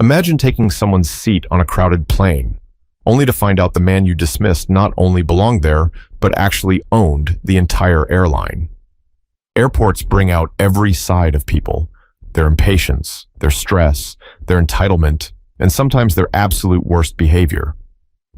Imagine taking someone's seat on a crowded plane, only to find out the man you dismissed not only belonged there, but actually owned the entire airline. Airports bring out every side of people, their impatience, their stress, their entitlement, and sometimes their absolute worst behavior.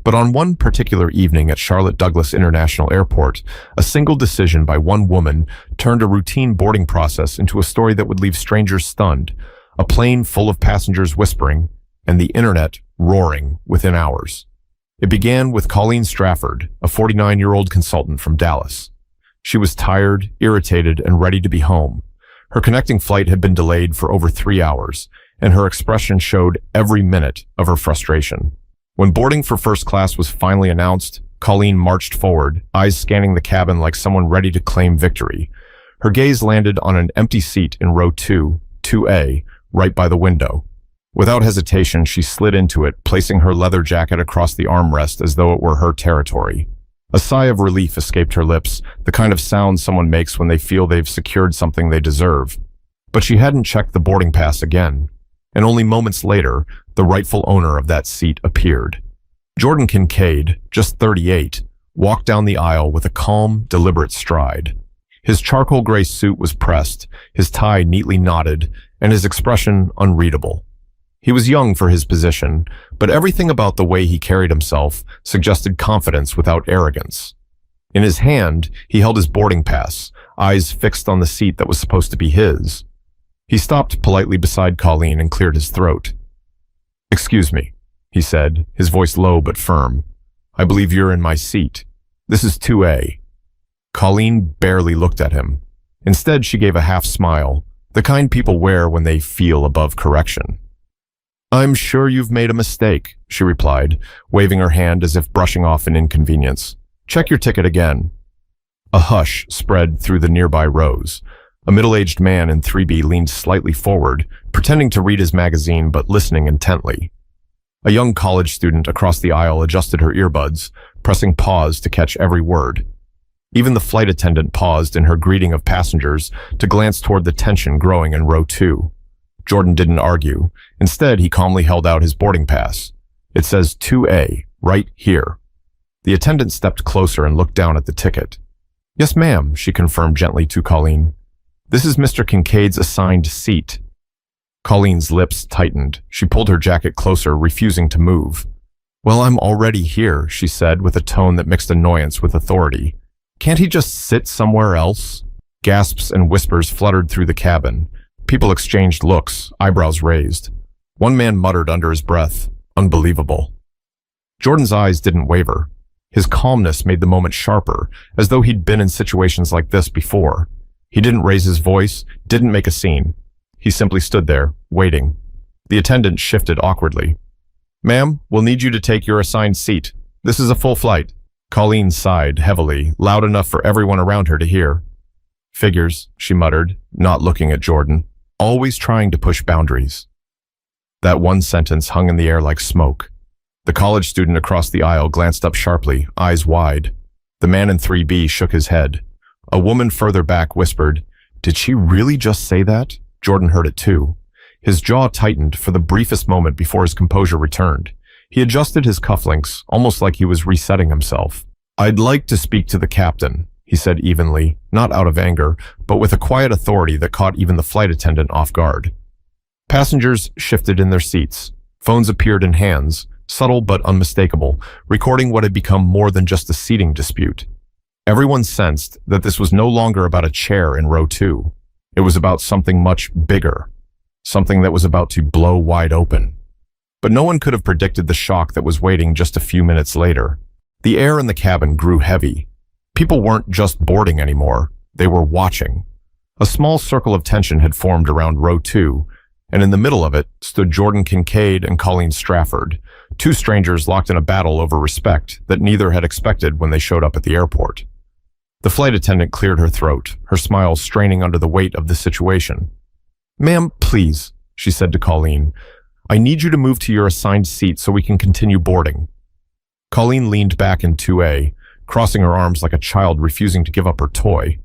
But on one particular evening at Charlotte Douglas International Airport, a single decision by one woman turned a routine boarding process into a story that would leave strangers stunned, a plane full of passengers whispering, and the internet roaring within hours. It began with Colleen Strafford, a 49-year-old consultant from Dallas. She was tired, irritated, and ready to be home. Her connecting flight had been delayed for over 3 hours, and her expression showed every minute of her frustration. When boarding for first class was finally announced, Colleen marched forward, eyes scanning the cabin like someone ready to claim victory. Her gaze landed on an empty seat in row 2A, right by the window. Without hesitation, she slid into it, placing her leather jacket across the armrest as though it were her territory. A sigh of relief escaped her lips, the kind of sound someone makes when they feel they've secured something they deserve. But she hadn't checked the boarding pass again, and only moments later, the rightful owner of that seat appeared. Jordan Kincaid, just 38, walked down the aisle with a calm, deliberate stride. His charcoal gray suit was pressed, his tie neatly knotted, and his expression unreadable. He was young for his position, but everything about the way he carried himself suggested confidence without arrogance. In his hand, he held his boarding pass, eyes fixed on the seat that was supposed to be his. He stopped politely beside Colleen and cleared his throat. "Excuse me," he said, his voice low but firm. "I believe you're in my seat. This is 2A. Colleen barely looked at him. Instead, she gave a half smile, the kind people wear when they feel above correction. "I'm sure you've made a mistake," she replied, waving her hand as if brushing off an inconvenience. "Check your ticket again." A hush spread through the nearby rows. A middle-aged man in 3B leaned slightly forward, pretending to read his magazine but listening intently. A young college student across the aisle adjusted her earbuds, pressing pause to catch every word. Even the flight attendant paused in her greeting of passengers to glance toward the tension growing in row 2. Jordan didn't argue. Instead, he calmly held out his boarding pass. "It says 2A, right here." The attendant stepped closer and looked down at the ticket. "Yes, ma'am," she confirmed gently to Colleen. "This is Mr. Kincaid's assigned seat." Colleen's lips tightened. She pulled her jacket closer, refusing to move. "Well, I'm already here," she said with a tone that mixed annoyance with authority. "Can't he just sit somewhere else?" Gasps and whispers fluttered through the cabin. People exchanged looks, eyebrows raised. One man muttered under his breath, "Unbelievable." Jordan's eyes didn't waver. His calmness made the moment sharper, as though he'd been in situations like this before. He didn't raise his voice, didn't make a scene. He simply stood there, waiting. The attendant shifted awkwardly. "Ma'am, we'll need you to take your assigned seat. This is a full flight." Colleen sighed heavily, loud enough for everyone around her to hear. "Figures," she muttered, not looking at Jordan. "Always trying to push boundaries." That one sentence hung in the air like smoke. The college student across the aisle glanced up sharply, eyes wide. The man in 3B shook his head. A woman further back whispered, "Did she really just say that?" Jordan heard it too. His jaw tightened for the briefest moment before his composure returned. He adjusted his cufflinks, almost like he was resetting himself. "I'd like to speak to the captain," he said evenly, not out of anger, but with a quiet authority that caught even the flight attendant off guard. Passengers shifted in their seats. Phones appeared in hands, subtle but unmistakable, recording what had become more than just a seating dispute. Everyone sensed that this was no longer about a chair in row 2. It was about something much bigger, something that was about to blow wide open. But no one could have predicted the shock that was waiting just a few minutes later. The air in the cabin grew heavy. People weren't just boarding anymore, they were watching. A small circle of tension had formed around row 2, and in the middle of it stood Jordan Kincaid and Colleen Strafford, two strangers locked in a battle over respect that neither had expected when they showed up at the airport. The flight attendant cleared her throat, her smile straining under the weight of the situation. "Ma'am, please," she said to Colleen. "I need you to move to your assigned seat so we can continue boarding." Colleen leaned back in 2A, crossing her arms like a child refusing to give up her toy.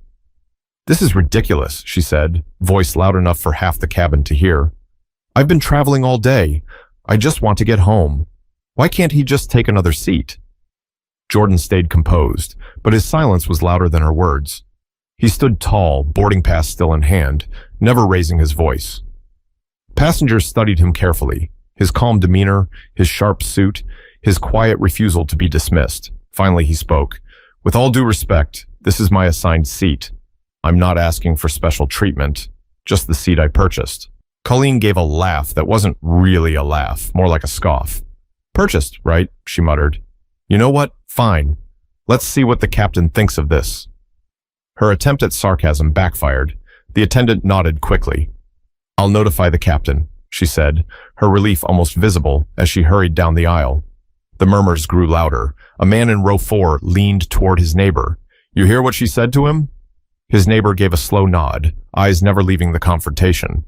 "This is ridiculous," she said, voice loud enough for half the cabin to hear. "I've been traveling all day. I just want to get home. Why can't he just take another seat? Jordan stayed composed, but his silence was louder than her words. He stood tall, boarding pass still in hand, never raising his voice. Passengers studied him carefully, his calm demeanor, his sharp suit, his quiet refusal to be dismissed. Finally he spoke. With all due respect, this is my assigned seat. I'm not asking for special treatment, just the seat I purchased. Colleen gave a laugh that wasn't really a laugh, more like a scoff. Purchased, right? She muttered. You know what? Fine. Let's see what the captain thinks of this. Her attempt at sarcasm backfired. The attendant nodded quickly. I'll notify the captain, she said, her relief almost visible as she hurried down the aisle. The murmurs grew louder. A man in row 4 leaned toward his neighbor. You hear what she said to him? His neighbor gave a slow nod, eyes never leaving the confrontation.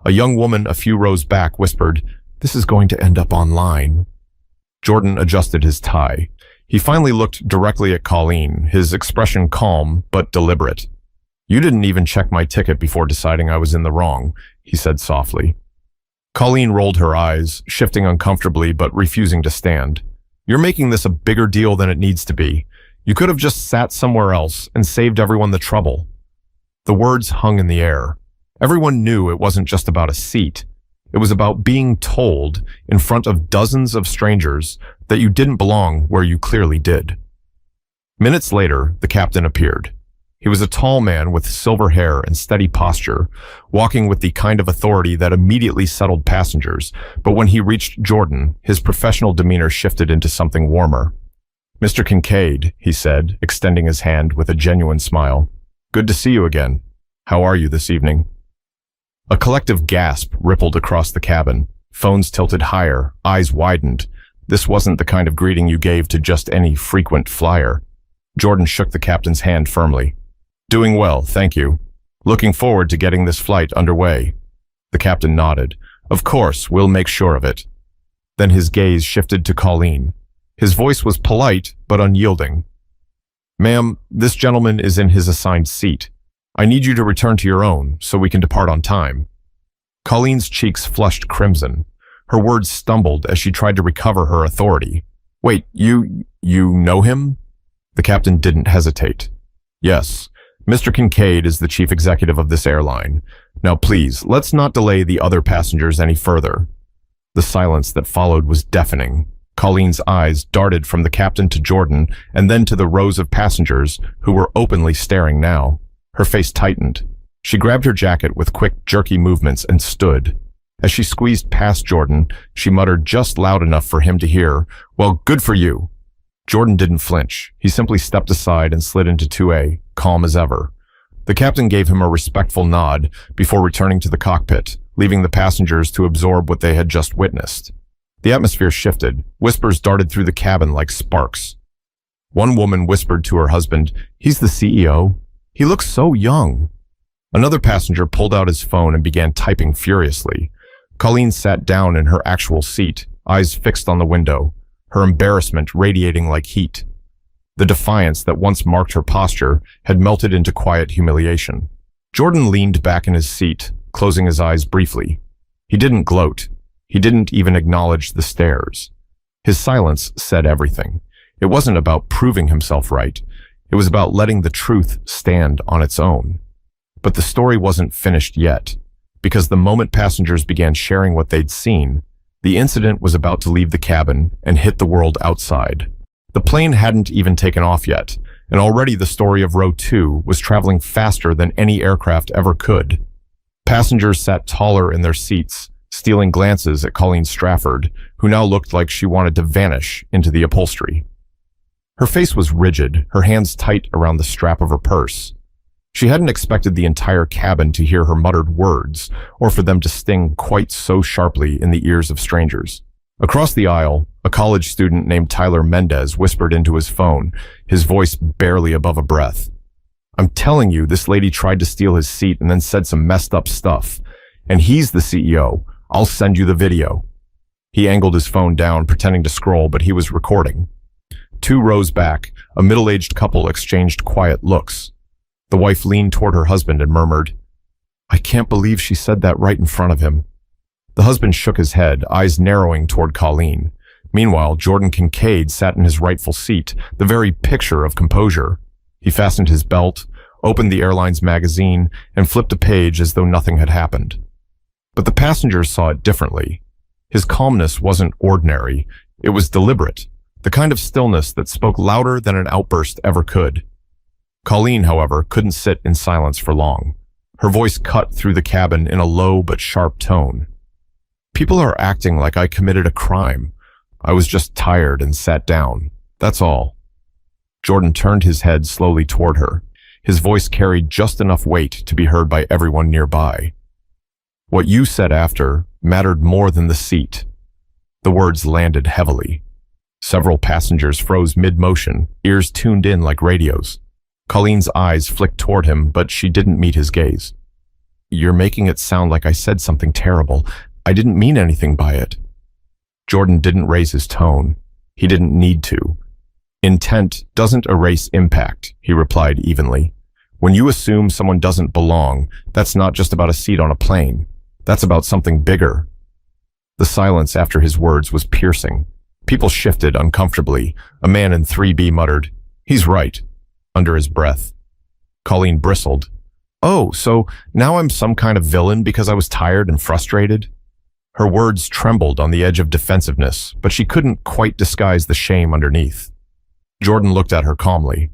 A young woman a few rows back whispered, This is going to end up online. Jordan adjusted his tie. He finally looked directly at Colleen, his expression calm but deliberate. You didn't even check my ticket before deciding I was in the wrong, he said softly. Colleen rolled her eyes, shifting uncomfortably but refusing to stand. You're making this a bigger deal than it needs to be. You could have just sat somewhere else and saved everyone the trouble. The words hung in the air. Everyone knew it wasn't just about a seat. It was about being told, in front of dozens of strangers, that you didn't belong where you clearly did. Minutes later, the captain appeared. He was a tall man with silver hair and steady posture, walking with the kind of authority that immediately settled passengers, but when he reached Jordan, his professional demeanor shifted into something warmer. Mr. Kincaid, he said, extending his hand with a genuine smile. Good to see you again. How are you this evening? A collective gasp rippled across the cabin. Phones tilted higher, eyes widened. This wasn't the kind of greeting you gave to just any frequent flyer. Jordan shook the captain's hand firmly. Doing well, thank you. Looking forward to getting this flight underway. The captain nodded. Of course, we'll make sure of it. Then his gaze shifted to Colleen. His voice was polite but unyielding. Ma'am, this gentleman is in his assigned seat. I need you to return to your own so we can depart on time. Colleen's cheeks flushed crimson. Her words stumbled as she tried to recover her authority. Wait, you know him? The captain didn't hesitate. Yes. Mr. Kincaid is the chief executive of this airline. Now please, let's not delay the other passengers any further. The silence that followed was deafening. Colleen's eyes darted from the captain to Jordan and then to the rows of passengers who were openly staring now. Her face tightened. She grabbed her jacket with quick, jerky movements and stood. As she squeezed past Jordan, she muttered just loud enough for him to hear, Well, good for you. Jordan didn't flinch. He simply stepped aside and slid into 2A, calm as ever. The captain gave him a respectful nod before returning to the cockpit, leaving the passengers to absorb what they had just witnessed. The atmosphere shifted. Whispers darted through the cabin like sparks. One woman whispered to her husband, He's the CEO. He looks so young. Another passenger pulled out his phone and began typing furiously. Colleen sat down in her actual seat, eyes fixed on the window, her embarrassment radiating like heat. The defiance that once marked her posture had melted into quiet humiliation. Jordan leaned back in his seat, closing his eyes briefly. He didn't gloat. He didn't even acknowledge the stares. His silence said everything. It wasn't about proving himself right. It was about letting the truth stand on its own. But the story wasn't finished yet, because the moment passengers began sharing what they'd seen, the incident was about to leave the cabin and hit the world outside. The plane hadn't even taken off yet, and already the story of row 2 was traveling faster than any aircraft ever could. Passengers sat taller in their seats, stealing glances at Colleen Strafford, who now looked like she wanted to vanish into the upholstery. Her face was rigid, her hands tight around the strap of her purse. She hadn't expected the entire cabin to hear her muttered words, or for them to sting quite so sharply in the ears of strangers. Across the aisle, a college student named Tyler Mendez whispered into his phone, his voice barely above a breath. I'm telling you, this lady tried to steal his seat and then said some messed up stuff. And he's the CEO. I'll send you the video. He angled his phone down, pretending to scroll, but he was recording. 2 rows back, a middle-aged couple exchanged quiet looks. The wife leaned toward her husband and murmured, I can't believe she said that right in front of him. The husband shook his head, eyes narrowing toward Colleen. Meanwhile, Jordan Kincaid sat in his rightful seat, the very picture of composure. He fastened his belt, opened the airline's magazine, and flipped a page as though nothing had happened. But the passengers saw it differently. His calmness wasn't ordinary. It was deliberate, the kind of stillness that spoke louder than an outburst ever could. Colleen, however, couldn't sit in silence for long. Her voice cut through the cabin in a low but sharp tone. "People are acting like I committed a crime. I was just tired and sat down. That's all." Jordan turned his head slowly toward her. His voice carried just enough weight to be heard by everyone nearby. "What you said after mattered more than the seat." The words landed heavily. Several passengers froze mid-motion, ears tuned in like radios. Colleen's eyes flicked toward him, but she didn't meet his gaze. "You're making it sound like I said something terrible. I didn't mean anything by it." Jordan didn't raise his tone. He didn't need to. "Intent doesn't erase impact," he replied evenly. "When you assume someone doesn't belong, that's not just about a seat on a plane. That's about something bigger." The silence after his words was piercing. People shifted uncomfortably. A man in 3B muttered, "He's right," under his breath. Colleen bristled. "Oh, so now I'm some kind of villain because I was tired and frustrated?" Her words trembled on the edge of defensiveness, but she couldn't quite disguise the shame underneath. Jordan looked at her calmly.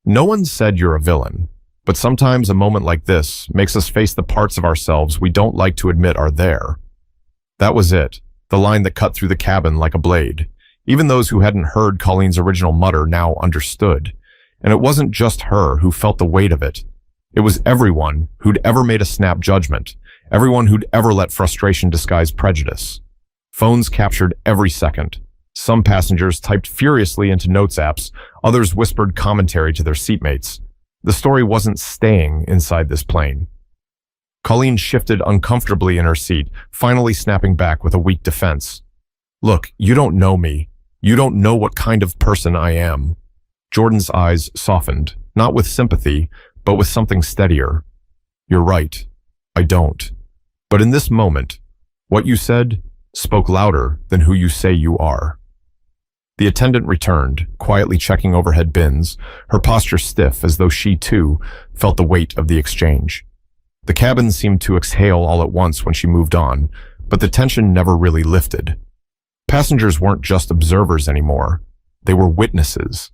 "No one said you're a villain, but sometimes a moment like this makes us face the parts of ourselves we don't like to admit are there." That was it, the line that cut through the cabin like a blade. Even those who hadn't heard Colleen's original mutter now understood. And it wasn't just her who felt the weight of it. It was everyone who'd ever made a snap judgment, everyone who'd ever let frustration disguise prejudice. Phones captured every second. Some passengers typed furiously into notes apps, others whispered commentary to their seatmates. The story wasn't staying inside this plane. Colleen shifted uncomfortably in her seat, finally snapping back with a weak defense. "Look, you don't know me. You don't know what kind of person I am." Jordan's eyes softened, not with sympathy, but with something steadier. "You're right. I don't. But in this moment, what you said spoke louder than who you say you are." The attendant returned, quietly checking overhead bins, her posture stiff as though she, too, felt the weight of the exchange. The cabin seemed to exhale all at once when she moved on, but the tension never really lifted. Passengers weren't just observers anymore. They were witnesses.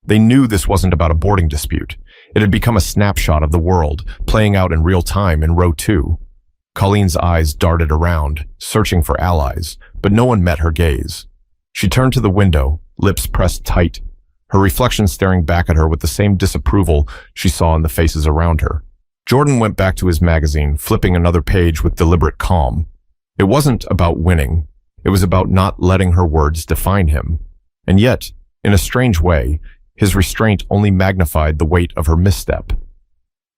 They knew this wasn't about a boarding dispute. It had become a snapshot of the world, playing out in real time in row 2. Colleen's eyes darted around, searching for allies, but no one met her gaze. She turned to the window, lips pressed tight, her reflection staring back at her with the same disapproval she saw in the faces around her. Jordan went back to his magazine, flipping another page with deliberate calm. It wasn't about winning. It was about not letting her words define him. And yet, in a strange way, his restraint only magnified the weight of her misstep.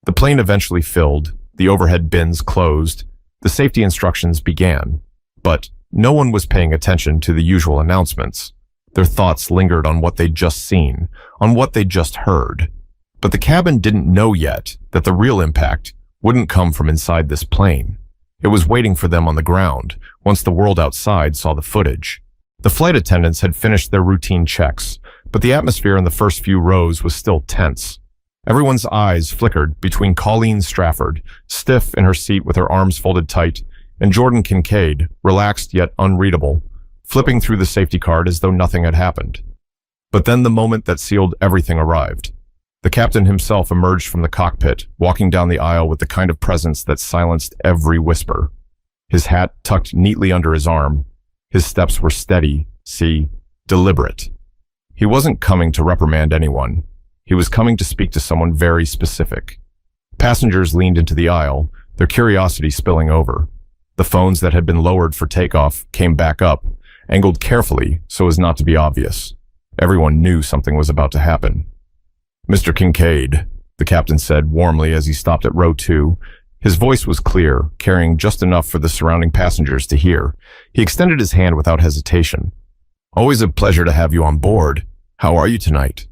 The plane eventually filled, the overhead bins closed, the safety instructions began, but no one was paying attention to the usual announcements. Their thoughts lingered on what they'd just seen, on what they'd just heard. But the cabin didn't know yet that the real impact wouldn't come from inside this plane. It was waiting for them on the ground, once the world outside saw the footage. The flight attendants had finished their routine checks, but the atmosphere in the first few rows was still tense. Everyone's eyes flickered between Colleen Strafford, stiff in her seat with her arms folded tight, and Jordan Kincaid, relaxed yet unreadable, flipping through the safety card as though nothing had happened. But then the moment that sealed everything arrived. The captain himself emerged from the cockpit, walking down the aisle with the kind of presence that silenced every whisper. His hat tucked neatly under his arm. His steps were steady, deliberate. He wasn't coming to reprimand anyone. He was coming to speak to someone very specific. Passengers leaned into the aisle, their curiosity spilling over. The phones that had been lowered for takeoff came back up, angled carefully so as not to be obvious. Everyone knew something was about to happen. "Mr. Kincaid," the captain said warmly as he stopped at row 2. His voice was clear, carrying just enough for the surrounding passengers to hear. He extended his hand without hesitation. "Always a pleasure to have you on board. How are you tonight?"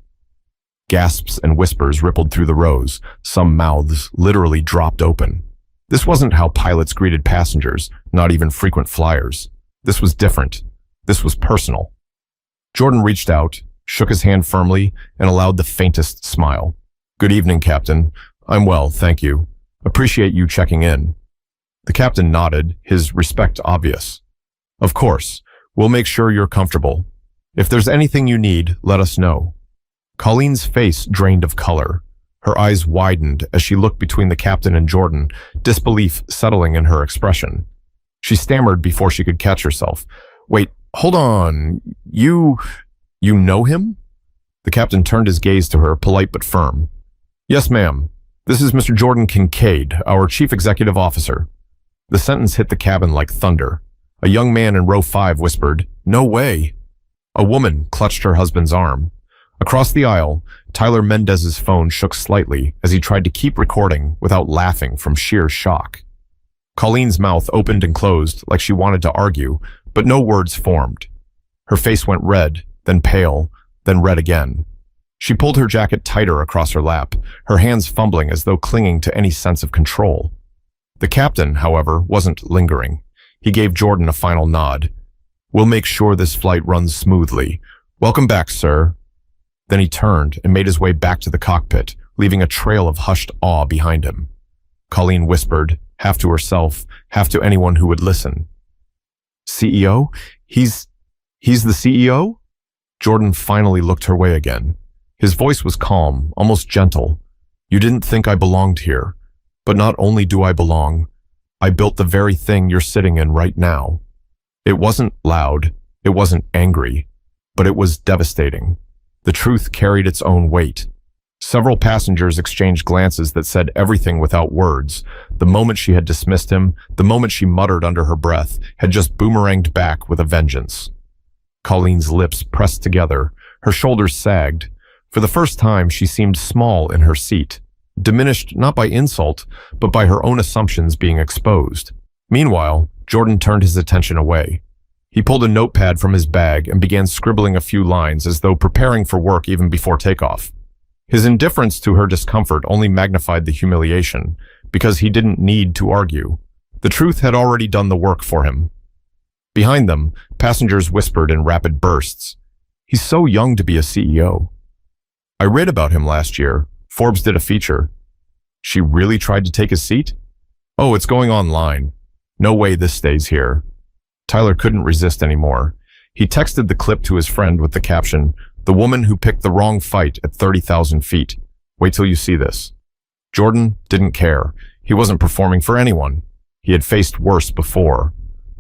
Gasps and whispers rippled through the rows. Some mouths literally dropped open. This wasn't how pilots greeted passengers, not even frequent flyers. This was different. This was personal. Jordan reached out, shook his hand firmly, and allowed the faintest smile. "Good evening, Captain. I'm well, thank you. Appreciate you checking in." The captain nodded, his respect obvious. "Of course. We'll make sure you're comfortable. If there's anything you need, let us know." Colleen's face drained of color. Her eyes widened as she looked between the captain and Jordan, disbelief settling in her expression. She stammered before she could catch herself. "Wait, hold on. You know him?" The captain turned his gaze to her, polite but firm. "Yes, ma'am. This is Mr. Jordan Kincaid, our chief executive officer." The sentence hit the cabin like thunder. A young man in row 5 whispered, "No way." A woman clutched her husband's arm. Across the aisle, Tyler Mendez's phone shook slightly as he tried to keep recording without laughing from sheer shock. Colleen's mouth opened and closed like she wanted to argue, but no words formed. Her face went red, then pale, then red again. She pulled her jacket tighter across her lap, her hands fumbling as though clinging to any sense of control. The captain, however, wasn't lingering. He gave Jordan a final nod. "We'll make sure this flight runs smoothly. Welcome back, sir." Then he turned and made his way back to the cockpit, leaving a trail of hushed awe behind him. Colleen whispered, half to herself, half to anyone who would listen. "CEO? He's the CEO?" Jordan finally looked her way again. His voice was calm, almost gentle. "You didn't think I belonged here. But not only do I belong, I built the very thing you're sitting in right now." It wasn't loud, it wasn't angry, but it was devastating. The truth carried its own weight. Several passengers exchanged glances that said everything without words. The moment she had dismissed him, the moment she muttered under her breath, had just boomeranged back with a vengeance. Colleen's lips pressed together, her shoulders sagged. For the first time, she seemed small in her seat, diminished not by insult, but by her own assumptions being exposed. Meanwhile, Jordan turned his attention away. He pulled a notepad from his bag and began scribbling a few lines as though preparing for work even before takeoff. His indifference to her discomfort only magnified the humiliation, because he didn't need to argue. The truth had already done the work for him. Behind them, passengers whispered in rapid bursts. "He's so young to be a CEO. I read about him last year. Forbes did a feature." "She really tried to take his seat?" "Oh, it's going online. No way this stays here." Tyler couldn't resist anymore. He texted the clip to his friend with the caption, "The woman who picked the wrong fight at 30,000 feet. Wait till you see this." Jordan didn't care. He wasn't performing for anyone. He had faced worse before.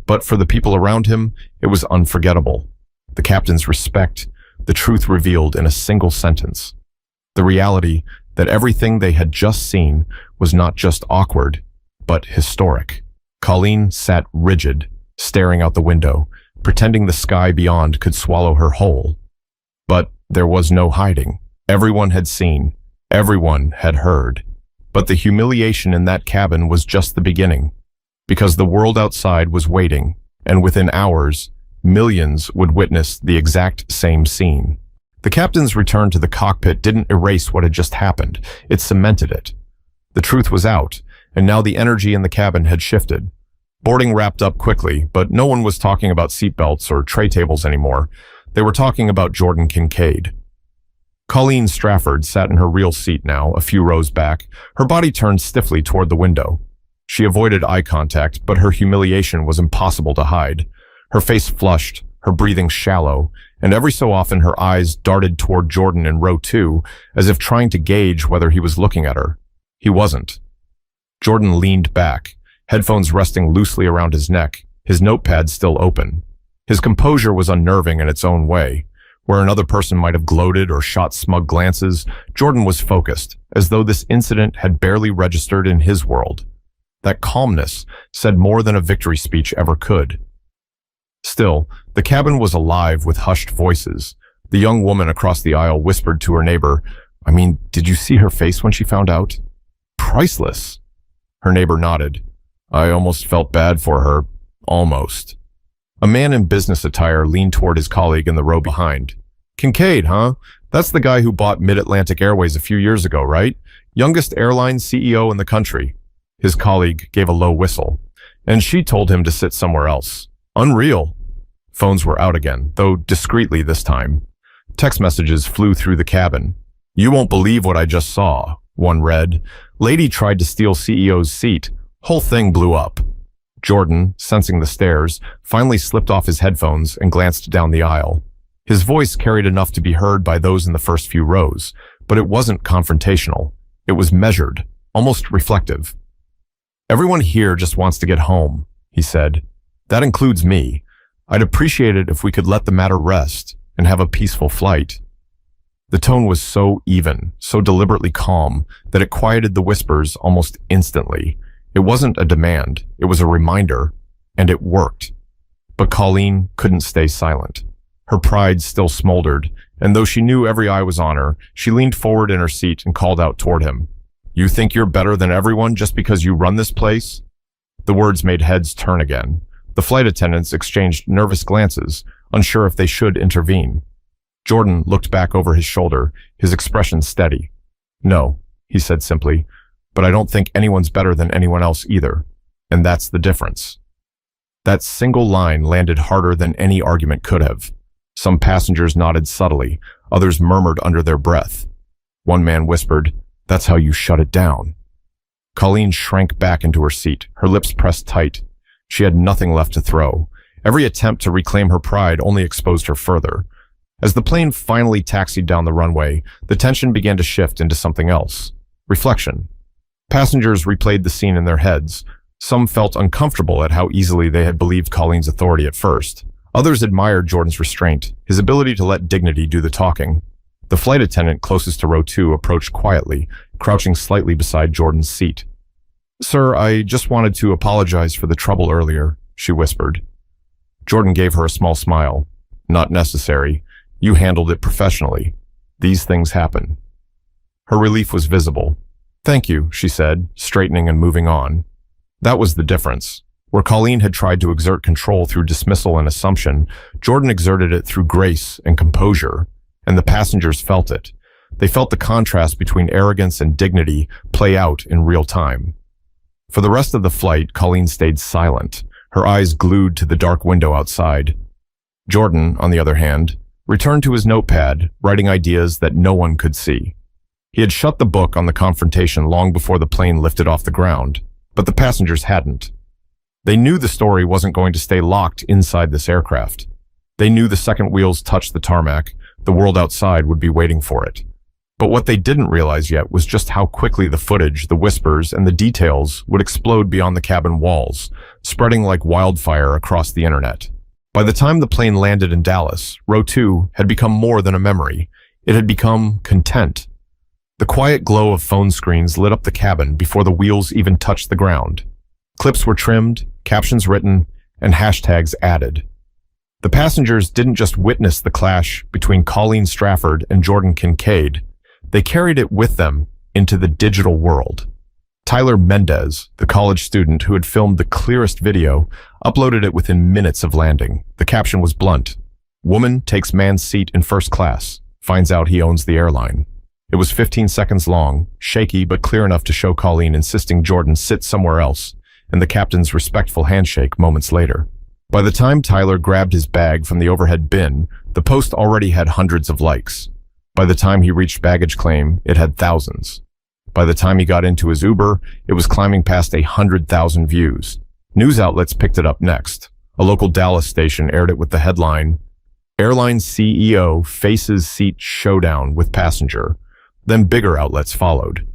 But for the people around him, it was unforgettable. The captain's respect, the truth revealed in a single sentence. The reality that everything they had just seen was not just awkward, but historic. Colleen sat rigid, staring out the window, pretending the sky beyond could swallow her whole. But there was no hiding. Everyone had seen. Everyone had heard. But the humiliation in that cabin was just the beginning, because the world outside was waiting, and within hours, millions would witness the exact same scene. The captain's return to the cockpit didn't erase what had just happened. It cemented it. The truth was out, and now the energy in the cabin had shifted. Boarding wrapped up quickly, but no one was talking about seatbelts or tray tables anymore. They were talking about Jordan Kincaid. Colleen Strafford sat in her real seat now, a few rows back, her body turned stiffly toward the window. She avoided eye contact, but her humiliation was impossible to hide. Her face flushed, her breathing shallow, and every so often her eyes darted toward Jordan in row 2, as if trying to gauge whether he was looking at her. He wasn't. Jordan leaned back, headphones resting loosely around his neck, his notepad still open. His composure was unnerving in its own way. Where another person might have gloated or shot smug glances, Jordan was focused, as though this incident had barely registered in his world. That calmness said more than a victory speech ever could. Still, the cabin was alive with hushed voices. The young woman across the aisle whispered to her neighbor, "I mean, did you see her face when she found out? Priceless." Her neighbor nodded. "I almost felt bad for her. Almost." A man in business attire leaned toward his colleague in the row behind. "Kincaid, huh? That's the guy who bought Mid-Atlantic Airways a few years ago, right? Youngest airline CEO in the country." His colleague gave a low whistle, and she told him to sit somewhere else. Unreal. Phones were out again, though discreetly this time. Text messages flew through the cabin. You won't believe what I just saw, one read. Lady tried to steal CEO's seat. Whole thing blew up. Jordan, sensing the stares, finally slipped off his headphones and glanced down the aisle. His voice carried enough to be heard by those in the first few rows, but it wasn't confrontational. It was measured, almost reflective. Everyone here just wants to get home, he said. That includes me. I'd appreciate it if we could let the matter rest and have a peaceful flight. The tone was so even, so deliberately calm, that it quieted the whispers almost instantly. It wasn't a demand, it was a reminder, and it worked. But Colleen couldn't stay silent. Her pride still smoldered, and though she knew every eye was on her, she leaned forward in her seat and called out toward him. You think you're better than everyone just because you run this place? The words made heads turn again. The flight attendants exchanged nervous glances, unsure if they should intervene. Jordan looked back over his shoulder, his expression steady. No, he said simply, but I don't think anyone's better than anyone else either, and that's the difference. That single line landed harder than any argument could have. Some passengers nodded subtly, others murmured under their breath. One man whispered, "That's how you shut it down." Colleen shrank back into her seat, her lips pressed tight. She had nothing left to throw. Every attempt to reclaim her pride only exposed her further. As the plane finally taxied down the runway, the tension began to shift into something else. Reflection. Passengers replayed the scene in their heads. Some felt uncomfortable at how easily they had believed Colleen's authority at first. Others admired Jordan's restraint, his ability to let dignity do the talking. The flight attendant closest to row 2 approached quietly, crouching slightly beside Jordan's seat. "Sir, I just wanted to apologize for the trouble earlier," she whispered. Jordan gave her a small smile. "Not necessary. You handled it professionally. These things happen." Her relief was visible. "Thank you," she said, straightening and moving on. That was the difference. Where Colleen had tried to exert control through dismissal and assumption, Jordan exerted it through grace and composure, and the passengers felt it. They felt the contrast between arrogance and dignity play out in real time. For the rest of the flight, Colleen stayed silent, her eyes glued to the dark window outside. Jordan, on the other hand, returned to his notepad, writing ideas that no one could see. He had shut the book on the confrontation long before the plane lifted off the ground, but the passengers hadn't. They knew the story wasn't going to stay locked inside this aircraft. They knew the second wheels touched the tarmac, the world outside would be waiting for it. But what they didn't realize yet was just how quickly the footage, the whispers, and the details would explode beyond the cabin walls, spreading like wildfire across the internet. By the time the plane landed in Dallas, row 2 had become more than a memory. It had become content. The quiet glow of phone screens lit up the cabin before the wheels even touched the ground. Clips were trimmed, captions written, and hashtags added. The passengers didn't just witness the clash between Colleen Strafford and Jordan Kincaid. They carried it with them into the digital world. Tyler Mendez, the college student who had filmed the clearest video, uploaded it within minutes of landing. The caption was blunt. "Woman takes man's seat in first class, finds out he owns the airline." It was 15 seconds long, shaky but clear enough to show Colleen insisting Jordan sit somewhere else, and the captain's respectful handshake moments later. By the time Tyler grabbed his bag from the overhead bin, the post already had hundreds of likes. By the time he reached baggage claim, it had thousands. By the time he got into his Uber, it was climbing past 100,000 views. News outlets picked it up next. A local Dallas station aired it with the headline, "Airline CEO faces seat showdown with passenger." Then bigger outlets followed.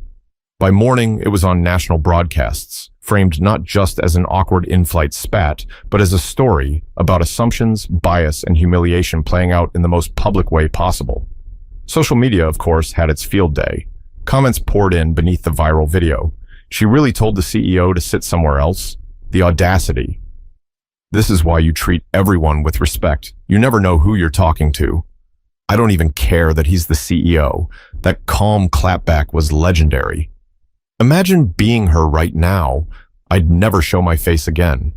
By morning, it was on national broadcasts, framed not just as an awkward in-flight spat, but as a story about assumptions, bias, and humiliation playing out in the most public way possible. Social media, of course, had its field day. Comments poured in beneath the viral video. "She really told the CEO to sit somewhere else? The audacity. This is why you treat everyone with respect. You never know who you're talking to. I don't even care that he's the CEO." That calm clapback was legendary. Imagine being her right now. "I'd never show my face again."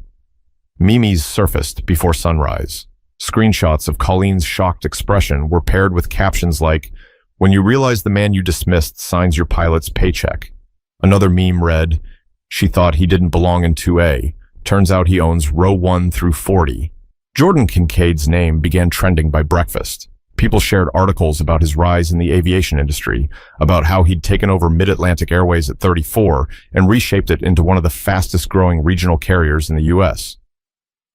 Memes surfaced before sunrise. Screenshots of Colleen's shocked expression were paired with captions like, "When you realize the man you dismissed signs your pilot's paycheck." Another meme read, She thought he didn't belong in 2A. Turns out he owns row 1 through 40. Jordan Kincaid's name began trending by breakfast. People shared articles about his rise in the aviation industry, about how he'd taken over Mid-Atlantic Airways at 34 and reshaped it into one of the fastest-growing regional carriers in the U.S.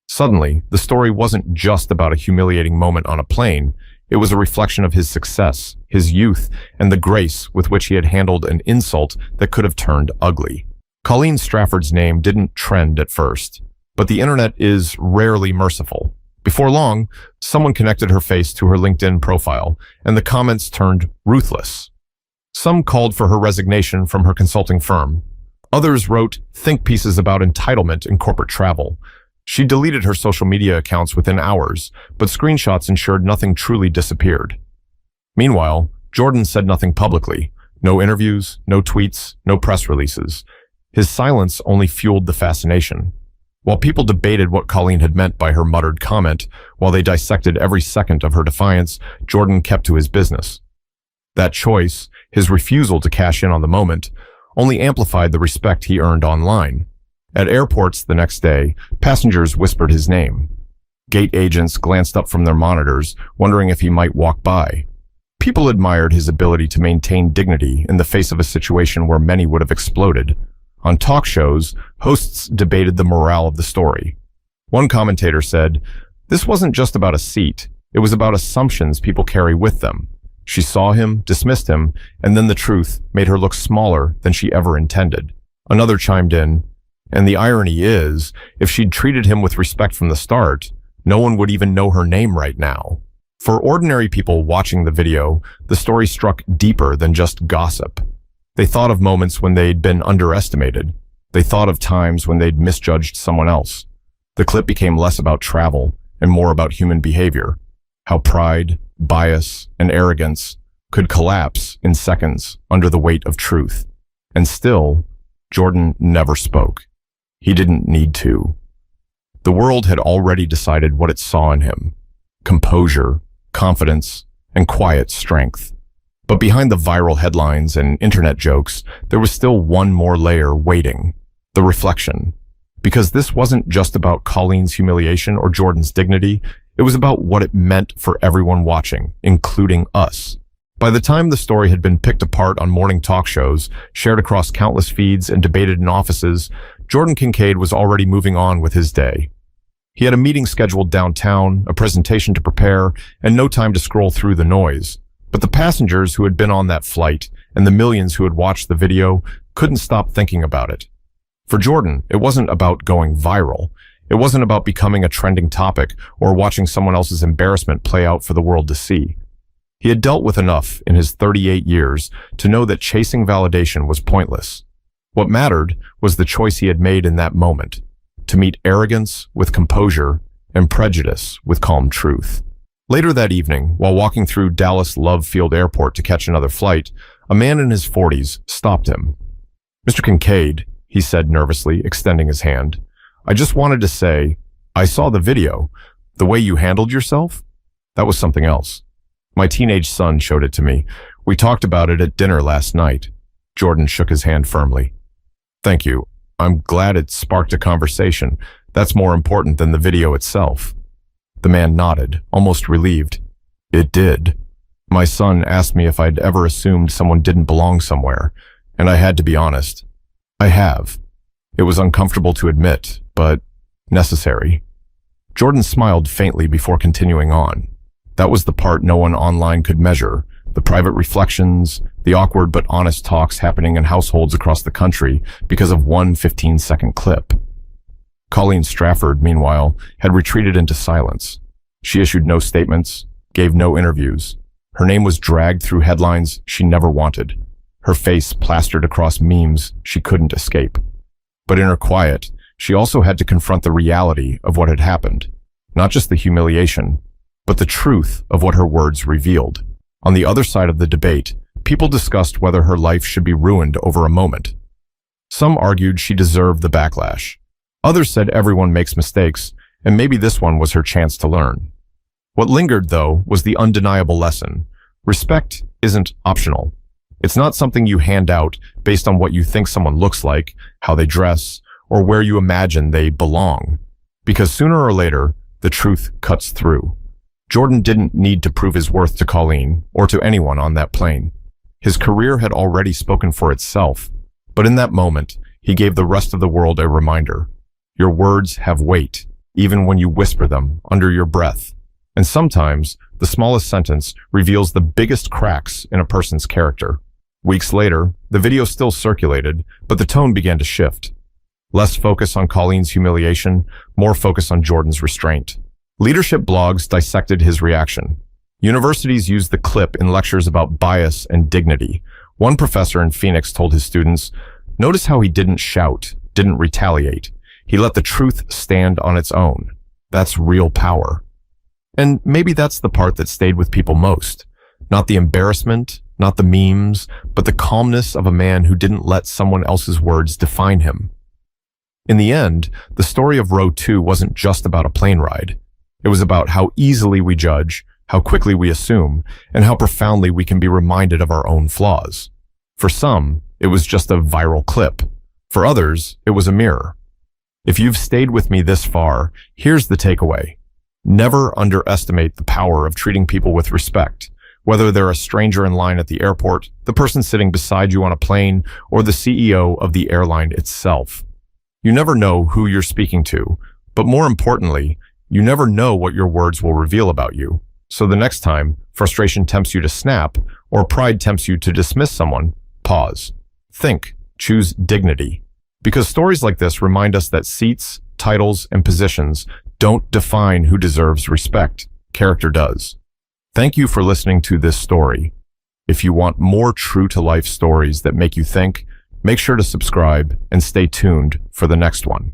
Suddenly, the story wasn't just about a humiliating moment on a plane. It was a reflection of his success, his youth, and the grace with which he had handled an insult that could have turned ugly. Colleen Strafford's name didn't trend at first, but the internet is rarely merciful. Before long, someone connected her face to her LinkedIn profile, and the comments turned ruthless. Some called for her resignation from her consulting firm. Others wrote think pieces about entitlement and corporate travel. She deleted her social media accounts within hours, but screenshots ensured nothing truly disappeared. Meanwhile, Jordan said nothing publicly. No interviews, no tweets, no press releases. His silence only fueled the fascination. While people debated what Colleen had meant by her muttered comment, while they dissected every second of her defiance, Jordan kept to his business. That choice, his refusal to cash in on the moment, only amplified the respect he earned online. At airports the next day, passengers whispered his name. Gate agents glanced up from their monitors, wondering if he might walk by. People admired his ability to maintain dignity in the face of a situation where many would have exploded. On talk shows, hosts debated the morale of the story. One commentator said, "This wasn't just about a seat. It was about assumptions people carry with them." She saw him, dismissed him, and then the truth made her look smaller than she ever intended. Another chimed in, "And the irony is, if she'd treated him with respect from the start, no one would even know her name right now." For ordinary people watching the video, the story struck deeper than just gossip. They thought of moments when they'd been underestimated. They thought of times when they'd misjudged someone else. The clip became less about travel and more about human behavior, how pride, bias, and arrogance could collapse in seconds under the weight of truth. And still, Jordan never spoke. He didn't need to. The world had already decided what it saw in him: composure, confidence, and quiet strength. But behind the viral headlines and internet jokes, there was still one more layer waiting: the reflection. Because this wasn't just about Colleen's humiliation or Jordan's dignity, it was about what it meant for everyone watching, including us. By the time the story had been picked apart on morning talk shows, shared across countless feeds, and debated in offices, Jordan Kincaid was already moving on with his day. He had a meeting scheduled downtown, a presentation to prepare, and no time to scroll through the noise. But the passengers who had been on that flight and the millions who had watched the video couldn't stop thinking about it. For Jordan, it wasn't about going viral. It wasn't about becoming a trending topic or watching someone else's embarrassment play out for the world to see. He had dealt with enough in his 38 years to know that chasing validation was pointless. What mattered was the choice he had made in that moment: to meet arrogance with composure and prejudice with calm truth. Later that evening, while walking through Dallas Love Field Airport to catch another flight, a man in his 40s stopped him. "Mr. Kincaid," he said nervously, extending his hand, "I just wanted to say, I saw the video. The way you handled yourself? That was something else. My teenage son showed it to me. We talked about it at dinner last night." Jordan shook his hand firmly. "Thank you. I'm glad it sparked a conversation. That's more important than the video itself." The man nodded, almost relieved. "It did. My son asked me if I'd ever assumed someone didn't belong somewhere, and I had to be honest. I have. It was uncomfortable to admit, but necessary." Jordan smiled faintly before continuing on. That was the part no one online could measure: the private reflections, the awkward but honest talks happening in households across the country because of one 15-second clip. Colleen Strafford, meanwhile, had retreated into silence. She issued no statements, gave no interviews. Her name was dragged through headlines she never wanted, her face plastered across memes she couldn't escape. But in her quiet, she also had to confront the reality of what had happened, not just the humiliation, but the truth of what her words revealed. On the other side of the debate, people discussed whether her life should be ruined over a moment. Some argued she deserved the backlash. Others said everyone makes mistakes, and maybe this one was her chance to learn. What lingered, though, was the undeniable lesson: respect isn't optional. It's not something you hand out based on what you think someone looks like, how they dress, or where you imagine they belong. Because sooner or later, the truth cuts through. Jordan didn't need to prove his worth to Colleen or to anyone on that plane. His career had already spoken for itself. But in that moment, he gave the rest of the world a reminder. Your words have weight, even when you whisper them under your breath. And sometimes, the smallest sentence reveals the biggest cracks in a person's character. Weeks later, the video still circulated, but the tone began to shift. Less focus on Colleen's humiliation, more focus on Jordan's restraint. Leadership blogs dissected his reaction. Universities used the clip in lectures about bias and dignity. One professor in Phoenix told his students, "Notice how he didn't shout, didn't retaliate. He let the truth stand on its own. That's real power." And maybe that's the part that stayed with people most. Not the embarrassment, not the memes, but the calmness of a man who didn't let someone else's words define him. In the end, the story of Row 2 wasn't just about a plane ride. It was about how easily we judge, how quickly we assume, and how profoundly we can be reminded of our own flaws. For some, it was just a viral clip. For others, it was a mirror. If you've stayed with me this far, here's the takeaway. Never underestimate the power of treating people with respect, whether they're a stranger in line at the airport, the person sitting beside you on a plane, or the CEO of the airline itself. You never know who you're speaking to, but more importantly, you never know what your words will reveal about you. So the next time frustration tempts you to snap, or pride tempts you to dismiss someone, pause. Think. Choose dignity. Because stories like this remind us that seats, titles, and positions don't define who deserves respect. Character does. Thank you for listening to this story. If you want more true-to-life stories that make you think, make sure to subscribe and stay tuned for the next one.